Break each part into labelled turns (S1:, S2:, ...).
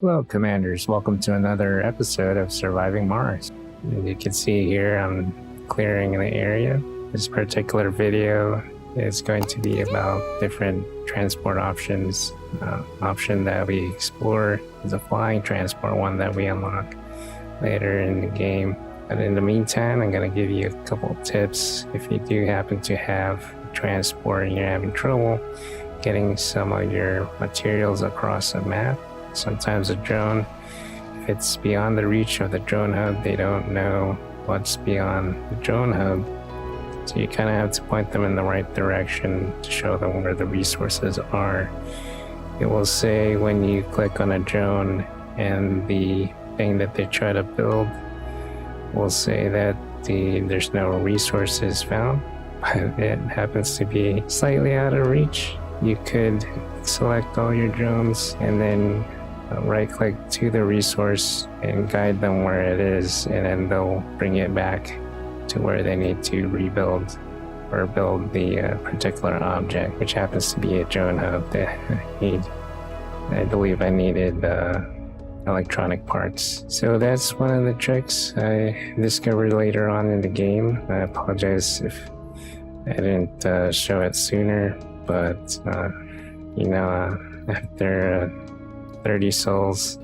S1: Hello, Commanders. Welcome to another episode of Surviving Mars. As you can see here, I'm clearing the area. This particular video is going to be about different transport options. Option that we explore is a flying transport, one that we unlock later in the game. But in the meantime, I'm going to give you a couple of tips if you do happen to have transport and you're having trouble getting some of your materials across a map. Sometimes a drone, if it's beyond the reach of the drone hub, they don't know what's beyond the drone hub. So you kind of have to point them in the right direction to show them where the resources are. It will say when you click on a drone and the thing that they try to build will say that there's no resources found, but it happens to be slightly out of reach. You could select all your drones and then right click to the resource and guide them where it is, and then they'll bring it back to where they need to rebuild or build the particular object, which happens to be a drone hub that I believe I needed electronic parts. So that's one of the tricks I discovered later on in the game. I apologize if I didn't show it sooner, but after 30 souls,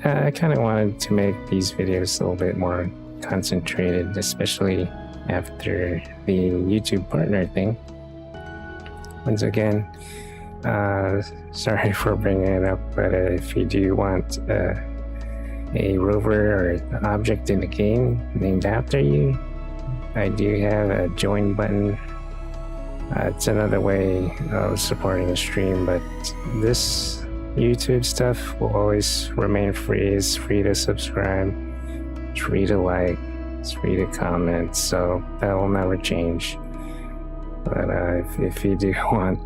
S1: I kind of wanted to make these videos a little bit more concentrated, especially after the YouTube partner thing. Once again, sorry for bringing it up, but if you do want a rover or an object in the game named after you, I do have a join button. It's another way of supporting the stream, but this YouTube stuff will always remain free. It's free to subscribe, it's free to like, it's free to comment, so that will never change. But if you do want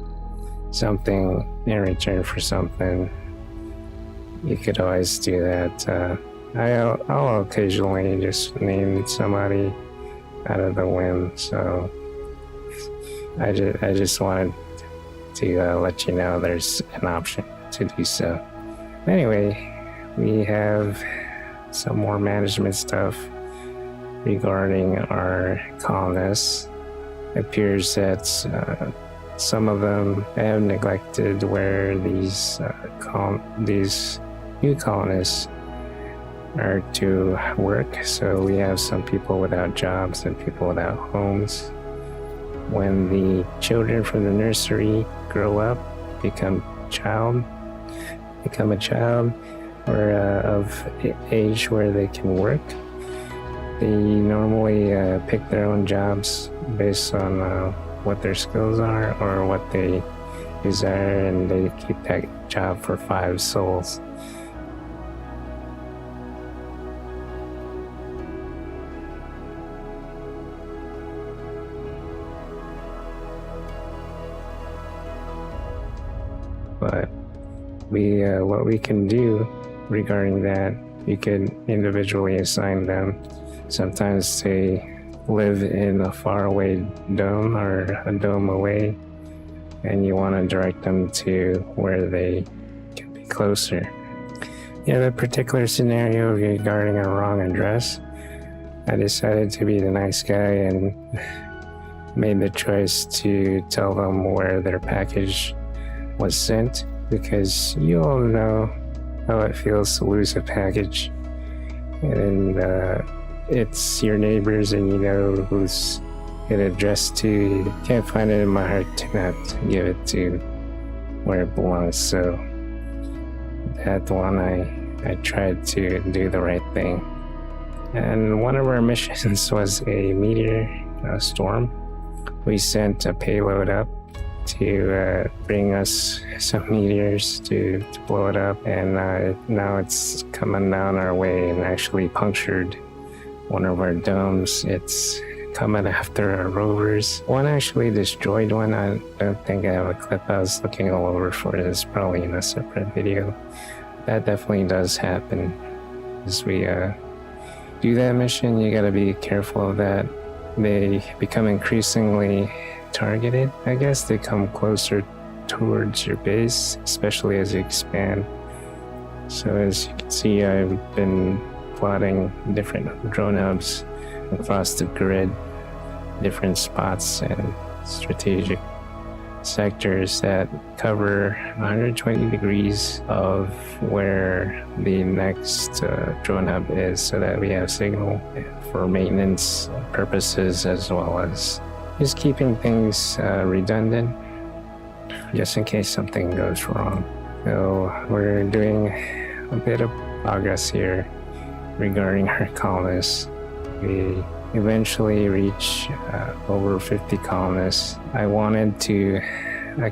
S1: something in return for something, you could always do that. I'll occasionally just name somebody out of the whim, so I just wanted to let you know there's an option to do so. Anyway, we have some more management stuff regarding our colonists. It appears that some of them have neglected where these new colonists are to work. So we have some people without jobs and people without homes. When the children from the nursery grow up, become a child or of age where they can work, they normally pick their own jobs based on what their skills are or what they desire, and they keep that job for 5 souls. But what we can do regarding that, you can individually assign them. Sometimes they live in a faraway dome or a dome away, and you want to direct them to where they can be closer. In a particular scenario regarding a wrong address, I decided to be the nice guy and made the choice to tell them where their package was sent, because you all know how it feels to lose a package and it's your neighbors and you know who's it addressed to. You can't find it in my heart to not give it to where it belongs. So that one, I tried to do the right thing. And one of our missions was a meteor storm. We sent a payload up to bring us some meteors to blow it up, and now it's coming down our way and actually punctured one of our domes. It's coming after our rovers. One actually destroyed one. I don't think I have a clip. I was looking all over for it. It's probably in a separate video. That definitely does happen. As we do that mission, you gotta be careful of that. They become increasingly targeted. I guess they come closer towards your base, especially as you expand. So as you can see, I've been plotting different drone hubs across the grid, different spots and strategic sectors that cover 120 degrees of where the next drone hub is, so that we have signal for maintenance purposes, as well as just keeping things redundant just in case something goes wrong. So we're doing a bit of progress here regarding our colonists. We eventually reach over 50 colonists. I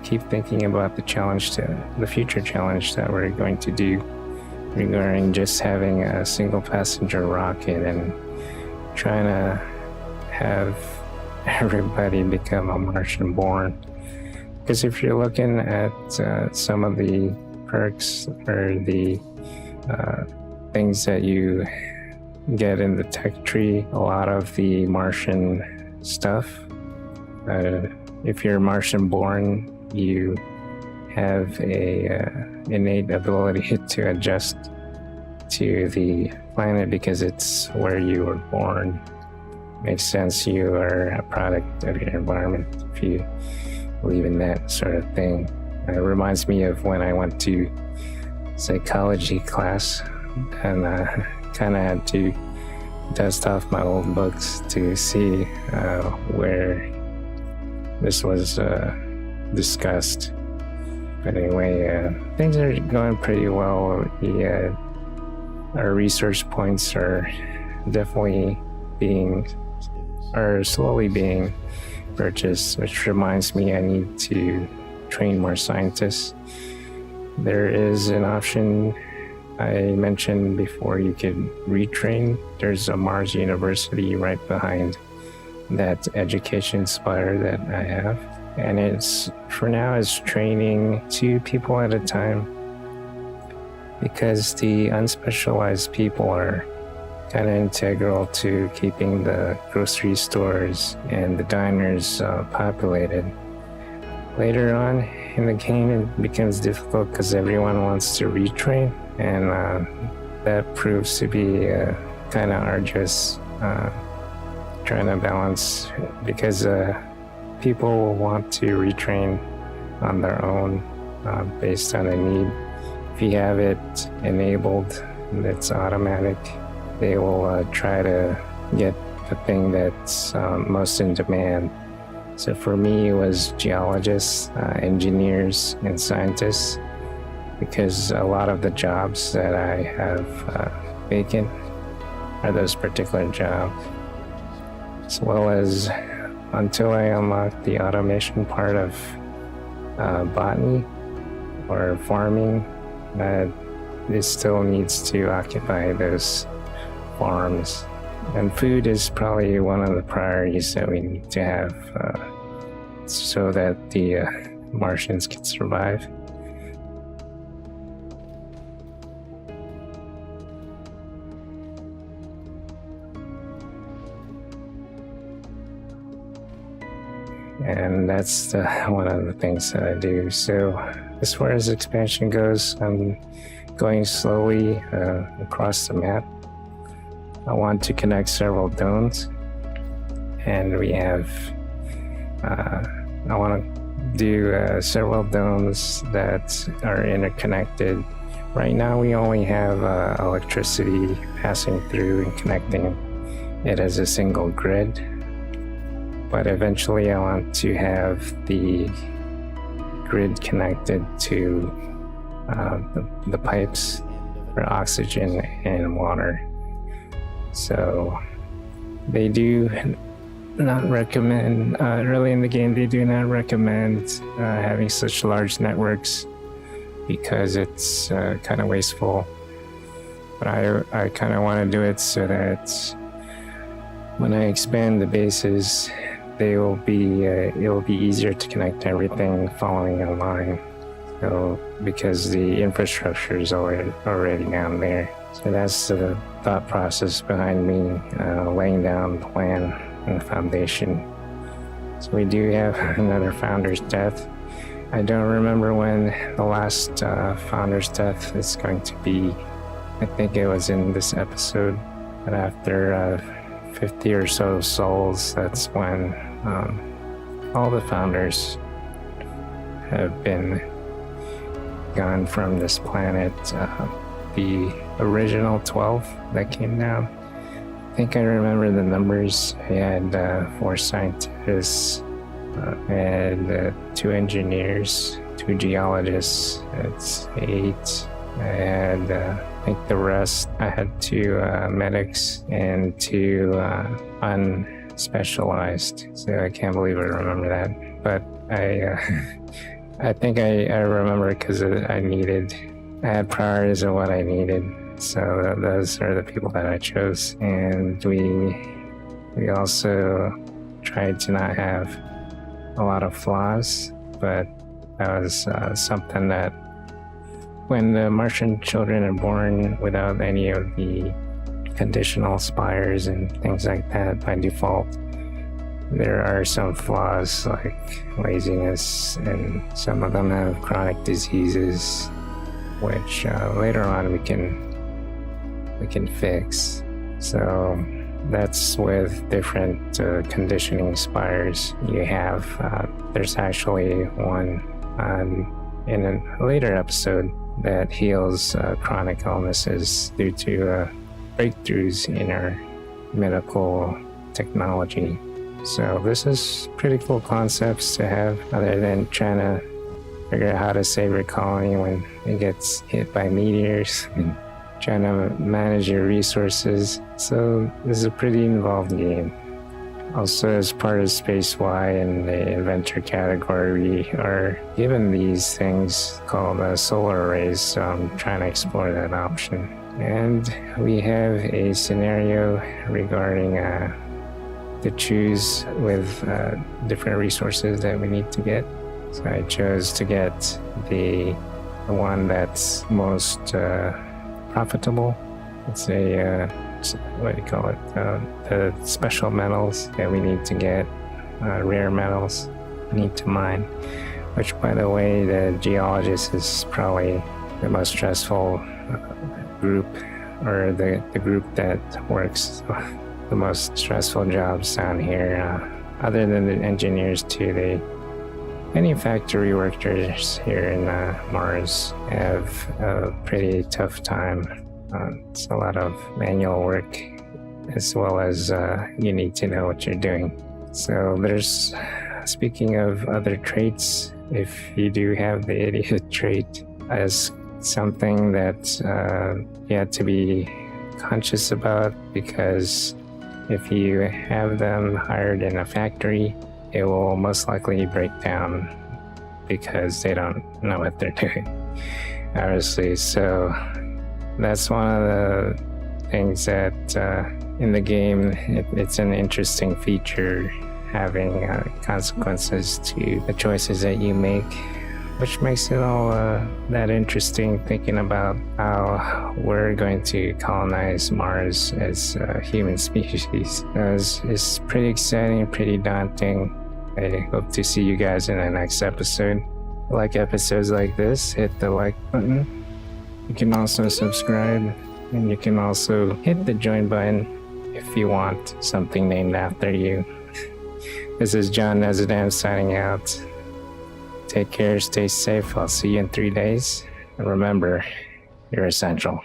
S1: keep thinking about the future challenge that we're going to do regarding just having a single passenger rocket and trying to have everybody become a Martian born. Because if you're looking at some of the perks or the things that you get in the tech tree, a lot of the Martian stuff, if you're Martian born, you have a innate ability to adjust to the planet because it's where you were born. Makes sense, you are a product of your environment if you believe in that sort of thing. It reminds me of when I went to psychology class and kind of had to dust off my old books to see where this was discussed. But anyway, things are going pretty well. Our research points are definitely slowly being purchased, which reminds me I need to train more scientists. There is an option I mentioned before, you could retrain. There's a Mars University right behind that education spire that I have. And it's, for now, is training 2 people at a time, because the unspecialized people are kind of integral to keeping the grocery stores and the diners populated. Later on in the game, it becomes difficult because everyone wants to retrain, and that proves to be kind of arduous, trying to balance, because people will want to retrain on their own based on a need. If you have it enabled and it's automatic, they will try to get the thing that's most in demand. So for me, it was geologists, engineers, and scientists, because a lot of the jobs that I have vacant are those particular jobs. As well as, until I unlock the automation part of botany or farming, it still needs to occupy those farms. And food is probably one of the priorities that we need to have so that the Martians can survive. And that's one of the things that I do. So as far as expansion goes, I'm going slowly across the map. I want to connect several domes, and we have I want to do several domes that are interconnected. Right now we only have electricity passing through and connecting it as a single grid, but eventually I want to have the grid connected to the pipes for oxygen and water. So they do not recommend, early in the game, they do not recommend having such large networks because it's kind of wasteful. But I kind of want to do it so that when I expand the bases, it will be easier to connect everything following a line. So, because the infrastructure is already down there. So that's the thought process behind me laying down the plan and the foundation. So we do have another founder's death, I don't remember when the last founder's death is going to be. I think it was in this episode, but after 50 or so souls, that's when all the founders have been gone from this planet. The original 12 that came down, I think I remember the numbers. I had 4 scientists, and 2 engineers, 2 geologists. It's 8. I had, I think the rest, I had 2 medics and 2 unspecialized. So I can't believe I remember that. But I think I remember because I had priorities of what I needed. So those are the people that I chose. And we also tried to not have a lot of flaws, but that was something that when the Martian children are born without any of the conditional spires and things like that by default, there are some flaws like laziness, and some of them have chronic diseases, which later on we can fix. So that's with different conditioning spires you have. There's actually one in a later episode that heals chronic illnesses due to breakthroughs in our medical technology. So this is pretty cool concepts to have, other than trying to figure out how to save your colony when it gets hit by meteors and trying to manage your resources. So this is a pretty involved game. Also, as part of Space Y in the Inventor category, we are given these things called solar arrays, so I'm trying to explore that option. And we have a scenario regarding to choose with different resources that we need to get. So I chose to get the one that's most profitable. It's what do you call it? The special metals that we need to get, rare metals we need to mine, which, by the way, the geologist is probably the most stressful group, or the group that works the most stressful jobs down here, other than the engineers too. Many factory workers here in Mars have a pretty tough time. It's a lot of manual work, as well as you need to know what you're doing. So there's, speaking of other traits, if you do have the idiot trait as something that you have to be conscious about, because if you have them hired in a factory, it will most likely break down because they don't know what they're doing, obviously. So that's one of the things that in the game, it's an interesting feature, having consequences to the choices that you make, which makes it all that interesting, thinking about how we're going to colonize Mars as a human species. It's pretty exciting, pretty daunting. I hope to see you guys in the next episode. Like episodes like this, hit the like button. You can also subscribe, and you can also hit the join button if you want something named after you. This is John Nezodam signing out. Take care, stay safe. I'll see you in 3 days. And remember, you're essential.